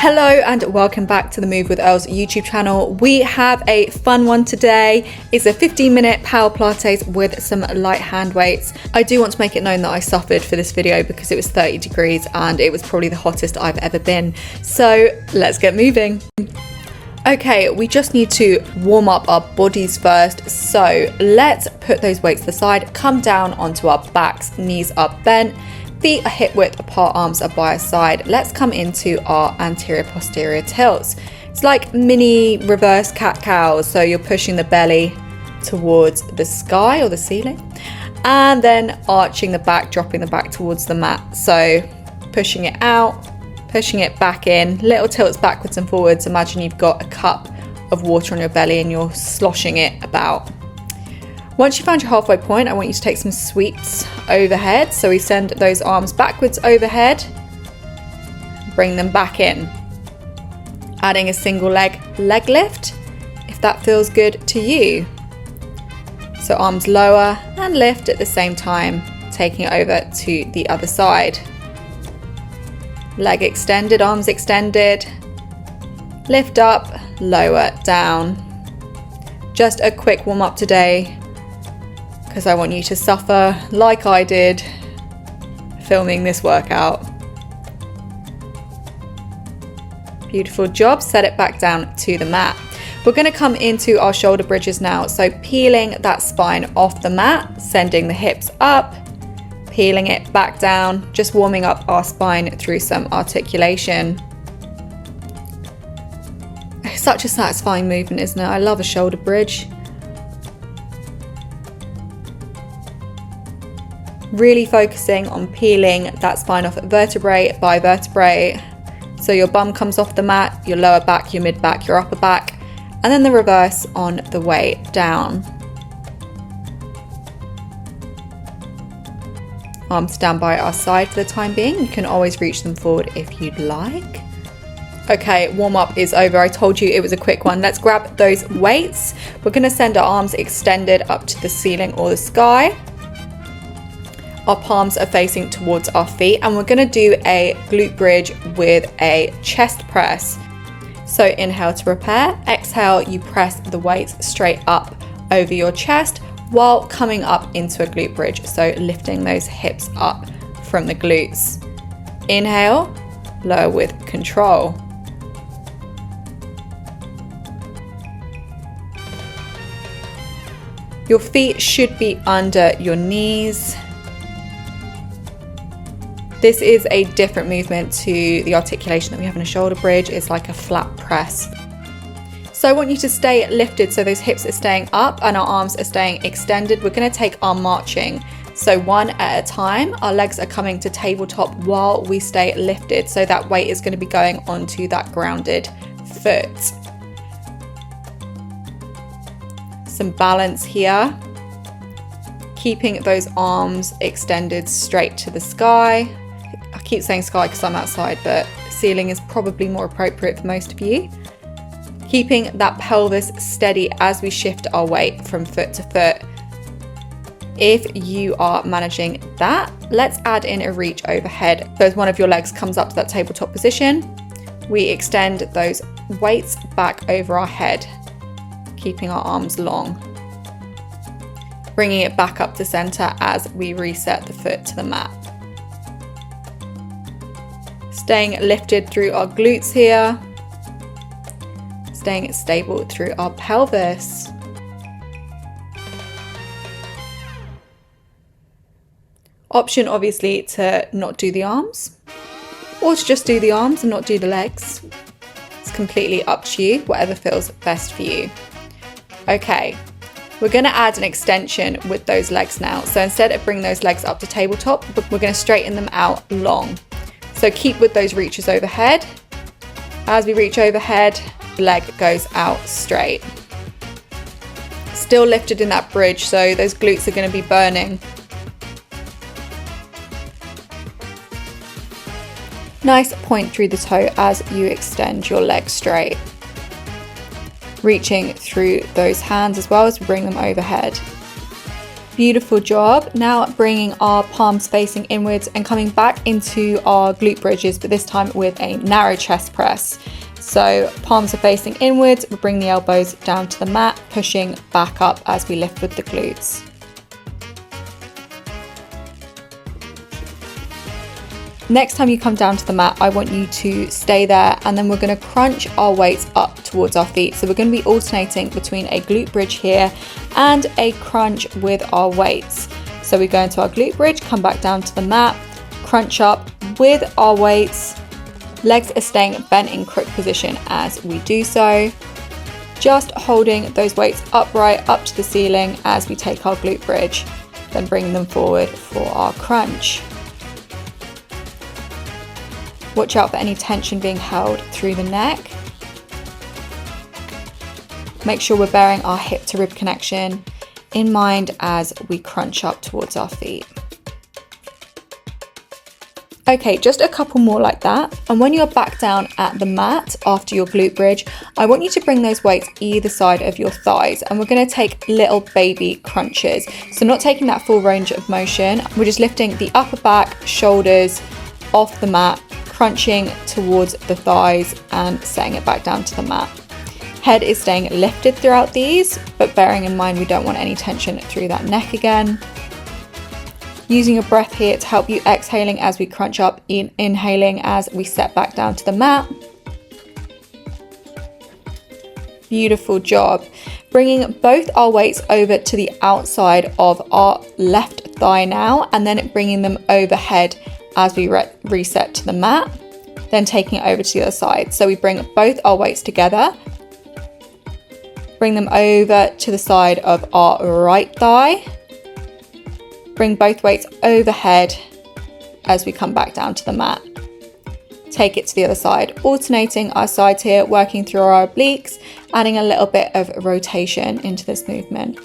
Hello and welcome back to the Move with Earls YouTube channel. We have a fun one today. It's a 15-minute power Pilates with some light hand weights. I do want to make it known that I suffered for this video because it was 30 degrees and it was probably the hottest I've ever been. So let's get moving. Okay, we just need to warm up our bodies first. So let's put those weights to the side, come down onto our backs, knees are bent, feet are hip width apart, arms are by our side. Let's come into our anterior posterior tilts. It's like mini reverse cat-cows. So you're pushing the belly towards the sky or the ceiling and then arching the back, dropping the back towards the mat. So pushing it out, pushing it back in, little tilts backwards and forwards. Imagine you've got a cup of water on your belly and you're sloshing it about. Once you found your halfway point, I want you to take some sweeps overhead. So we send those arms backwards overhead, bring them back in. Adding a single leg lift, if that feels good to you. So arms lower and lift at the same time, taking it over to the other side. Leg extended, arms extended, lift up, lower, down. Just a quick warm up today because I want you to suffer like I did filming this workout. Beautiful job, set it back down to the mat. We're going to come into our shoulder bridges now. So peeling that spine off the mat, sending the hips up, peeling it back down, just warming up our spine through some articulation. It's such a satisfying movement, isn't it? I love a shoulder bridge. Really focusing on peeling that spine off vertebrae by vertebrae. So your bum comes off the mat, your lower back, your mid back, your upper back, and then the reverse on the way down. Arms stand by our side for the time being. You can always reach them forward if you'd like. Okay, warm up is over. I told you it was a quick one. Let's grab those weights. We're going to send our arms extended up to the ceiling or the sky. Our palms are facing towards our feet and we're going to do a glute bridge with a chest press. So inhale to prepare, exhale, you press the weights straight up over your chest while coming up into a glute bridge. So lifting those hips up from the glutes. Inhale, lower with control. Your feet should be under your knees. This is a different movement to the articulation that we have in a shoulder bridge. It's like a flat press. So I want you to stay lifted so those hips are staying up and our arms are staying extended. We're going to take our marching. So one at a time, our legs are coming to tabletop while we stay lifted. So that weight is going to be going onto that grounded foot. Some balance here. Keeping those arms extended straight to the sky. I keep saying sky because I'm outside, but ceiling is probably more appropriate for most of you. Keeping that pelvis steady as we shift our weight from foot to foot. If you are managing that, let's add in a reach overhead. So as one of your legs comes up to that tabletop position, we extend those weights back over our head, keeping our arms long. Bringing it back up to center as we reset the foot to the mat. Staying lifted through our glutes here. Staying stable through our pelvis. Option obviously to not do the arms or to just do the arms and not do the legs. It's completely up to you, whatever feels best for you. Okay, we're going to add an extension with those legs now. So instead of bringing those legs up to tabletop, we're going to straighten them out long. So keep with those reaches overhead. As we reach overhead, the leg goes out straight. Still lifted in that bridge, so those glutes are going to be burning. Nice point through the toe as you extend your leg straight. Reaching through those hands as well as we bring them overhead. Beautiful job. Now bringing our palms facing inwards and coming back into our glute bridges, but this time with a narrow chest press. So palms are facing inwards, we bring the elbows down to the mat, pushing back up as we lift with the glutes. Next time you come down to the mat, I want you to stay there, and then we're going to crunch our weights up towards our feet. So we're going to be alternating between a glute bridge here and a crunch with our weights. So we go into our glute bridge, come back down to the mat, crunch up with our weights. Legs are staying bent in crook position as we do so. Just holding those weights upright up to the ceiling as we take our glute bridge, then bring them forward for our crunch. Watch out for any tension being held through the neck. Make sure we're bearing our hip to rib connection in mind as we crunch up towards our feet. Okay, just a couple more like that. And when you're back down at the mat after your glute bridge, I want you to bring those weights either side of your thighs, and we're going to take little baby crunches. So not taking that full range of motion, we're just lifting the upper back, shoulders off the mat, crunching towards the thighs and setting it back down to the mat. Head is staying lifted throughout these, but bearing in mind we don't want any tension through that neck again. Using your breath here to help you exhaling as we crunch up, inhaling as we set back down to the mat. Beautiful job. Bringing both our weights over to the outside of our left thigh now, and then bringing them overhead as we reset to the mat, then taking it over to the other side. So we bring both our weights together, bring them over to the side of our right thigh, bring both weights overhead as we come back down to the mat. Take it to the other side, alternating our sides here, working through our obliques, adding a little bit of rotation into this movement.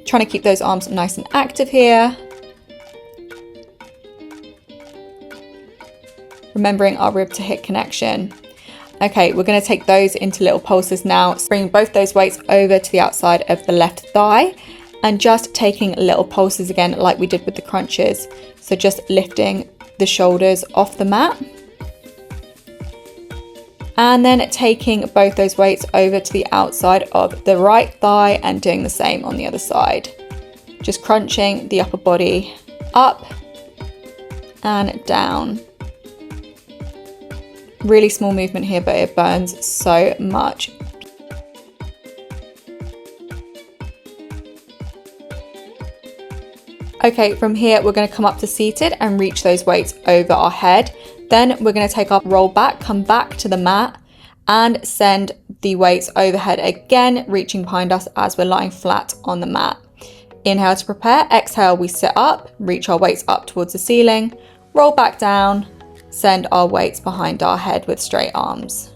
Trying to keep those arms nice and active here. Remembering our rib to hip connection. Okay, we're going to take those into little pulses now. Bring both those weights over to the outside of the left thigh and just taking little pulses again like we did with the crunches. So just lifting the shoulders off the mat. And then taking both those weights over to the outside of the right thigh and doing the same on the other side. Just crunching the upper body up and down. Really small movement here, but it burns so much. Okay, from here we're going to come up to seated and reach those weights over our head. Then we're going to take our roll back, come back to the mat and send the weights overhead again, reaching behind us as we're lying flat on the mat. Inhale to prepare, exhale, we sit up, reach our weights up towards the ceiling, roll back down, send our weights behind our head with straight arms.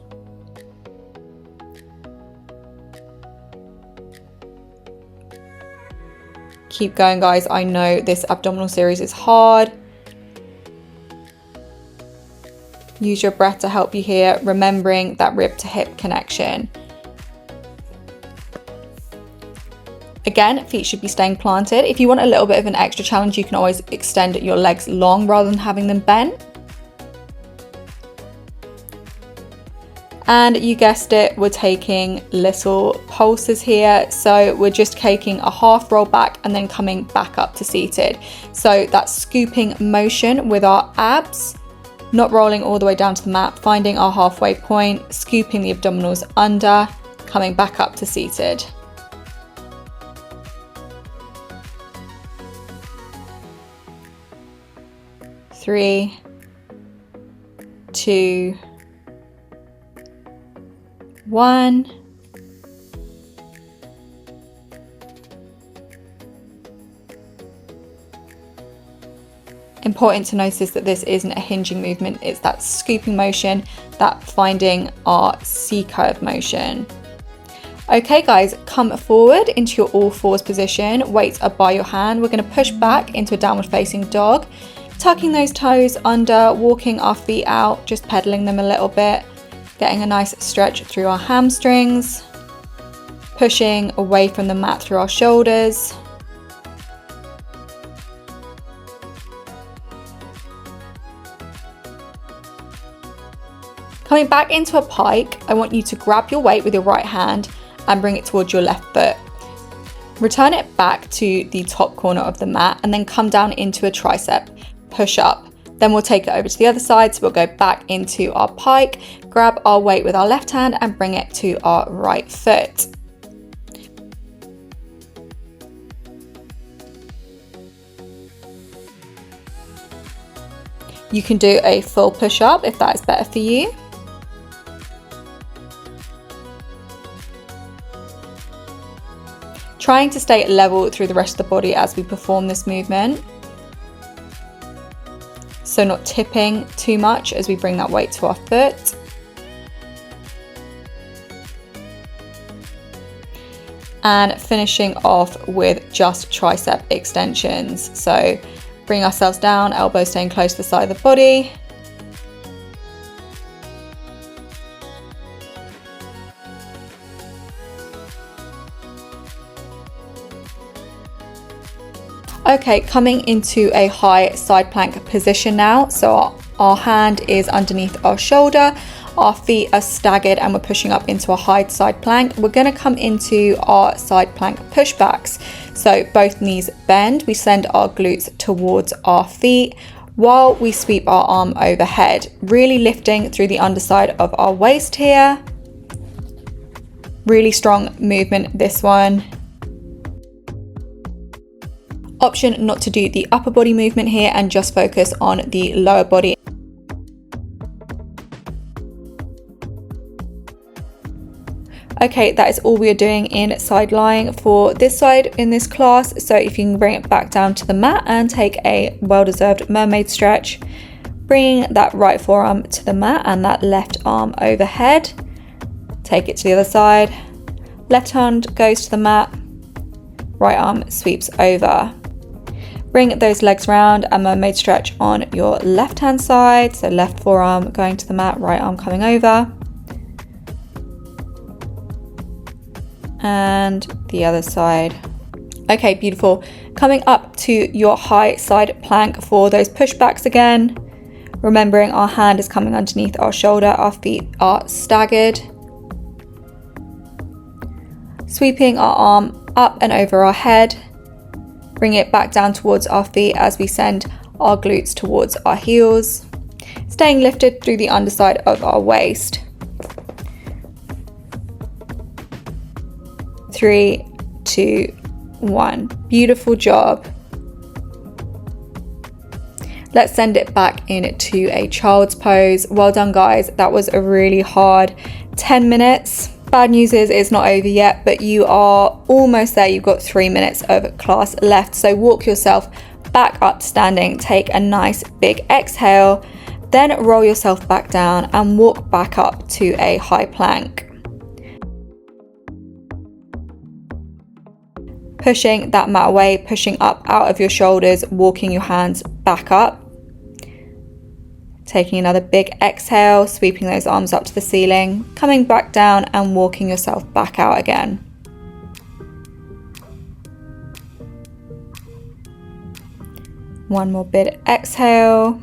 Keep going, guys. I know this abdominal series is hard. Use your breath to help you here, remembering that rib to hip connection. Again, feet should be staying planted. If you want a little bit of an extra challenge, you can always extend your legs long rather than having them bent. And you guessed it, we're taking little pulses here. So we're just taking a half roll back and then coming back up to seated. So that scooping motion with our abs, not rolling all the way down to the mat, finding our halfway point, scooping the abdominals under, coming back up to seated. Three, two, one. Important to notice that this isn't a hinging movement, it's that scooping motion, that finding our C-curve motion. Okay guys, come forward into your all fours position, weights are by your hand. We're going to push back into a downward facing dog, tucking those toes under, walking our feet out, just pedaling them a little bit, getting a nice stretch through our hamstrings. pushing away from the mat through our shoulders. Coming back into a pike, I want you to grab your weight with your right hand and bring it towards your left foot. Return it back to the top corner of the mat and then come down into a tricep, push up. Then we'll take it over to the other side, so we'll go back into our pike, grab our weight with our left hand and bring it to our right foot. You can do a full push up if that is better for you. Trying to stay level through the rest of the body as we perform this movement. So not tipping too much as we bring that weight to our foot. And finishing off with just tricep extensions. So bring ourselves down, elbows staying close to the side of the body. Okay, coming into a high side plank position now. So our hand is underneath our shoulder, our feet are staggered and we're pushing up into a high side plank. We're going to come into our side plank pushbacks. So both knees bend, we send our glutes towards our feet while we sweep our arm overhead, really lifting through the underside of our waist here. Really strong movement, this one. Option not to do the upper body movement here and just focus on the lower body. Okay, that is all we are doing in side lying for this side in this class. So if you can bring it back down to the mat and take a well-deserved mermaid stretch, bringing that right forearm to the mat and that left arm overhead. Take it to the other side. Left hand goes to the mat, right arm sweeps over. Bring those legs round and mermaid stretch on your left hand side. So left forearm going to the mat, right arm coming over. And the other side. Okay, beautiful. Coming up to your high side plank for those pushbacks again. Remembering our hand is coming underneath our shoulder, our feet are staggered. Sweeping our arm up and over our head. Bring it back down towards our feet as we send our glutes towards our heels. Staying lifted through the underside of our waist. 3, 2, 1. Beautiful job. Let's send it back into a child's pose. Well done, guys. That was a really hard 10 minutes. Bad news is it's not over yet, but you are almost there. You've got 3 minutes of class left. So walk yourself back up to standing. Take a nice big exhale, then roll yourself back down and walk back up to a high plank. Pushing that mat away, pushing up out of your shoulders, walking your hands back up. Taking another big exhale, sweeping those arms up to the ceiling, coming back down and walking yourself back out again. One more big exhale.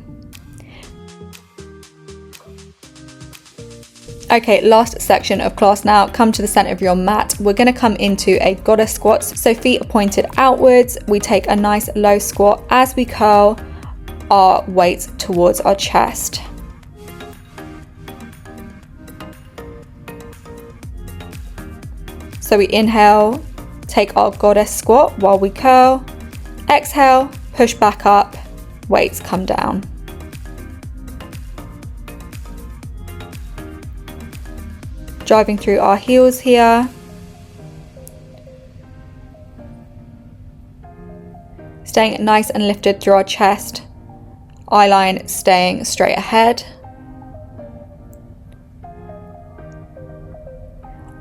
Okay, last section of class now. Come to the center of your mat. We're going to come into a goddess squats. So feet are pointed outwards. We take a nice low squat as we curl our weights towards our chest. So we inhale, take our goddess squat while we curl. Exhale, push back up, weights come down. Driving through our heels here. Staying nice and lifted through our chest. Eye line staying straight ahead.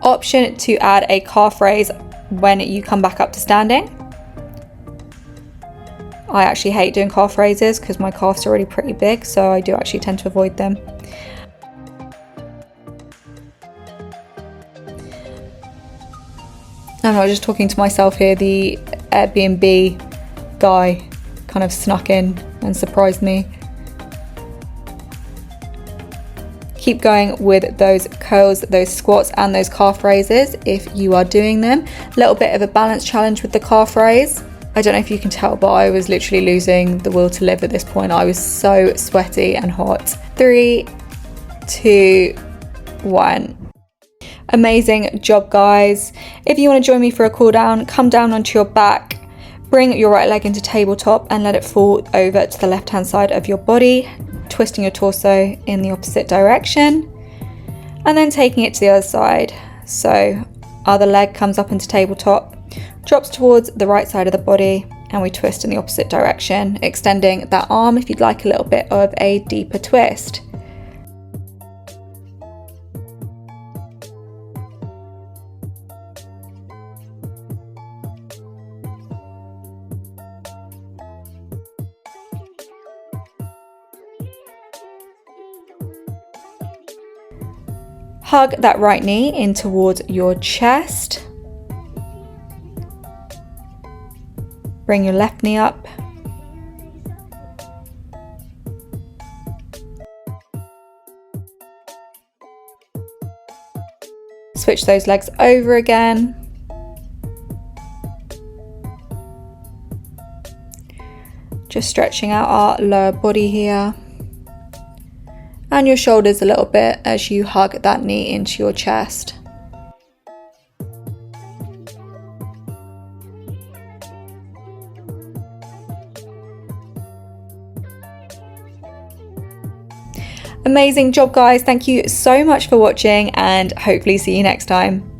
Option to add a calf raise when you come back up to standing. I actually hate doing calf raises because my calves are already pretty big, so I do actually tend to avoid them. I'm not just talking to myself here, the Airbnb guy kind of snuck in and surprised me. Keep going with those curls, those squats and those calf raises if you are doing them. A little bit of a balance challenge with the calf raise. I don't know if you can tell, but I was literally losing the will to live at this point. I was so sweaty and hot. 3, 2, 1. Amazing job, guys. If you want to join me for a cool down, come down onto your back, bring your right leg into tabletop and let it fall over to the left hand side of your body, twisting your torso in the opposite direction, and then taking it to the other side. So other leg comes up into tabletop, drops towards the right side of the body, and we twist in the opposite direction, extending that arm if you'd like a little bit of a deeper twist. Hug that right knee in towards your chest. Bring your left knee up. Switch those legs over again. Just stretching out our lower body here. And your shoulders a little bit as you hug that knee into your chest. Amazing job, guys. Thank you so much for watching and hopefully see you next time.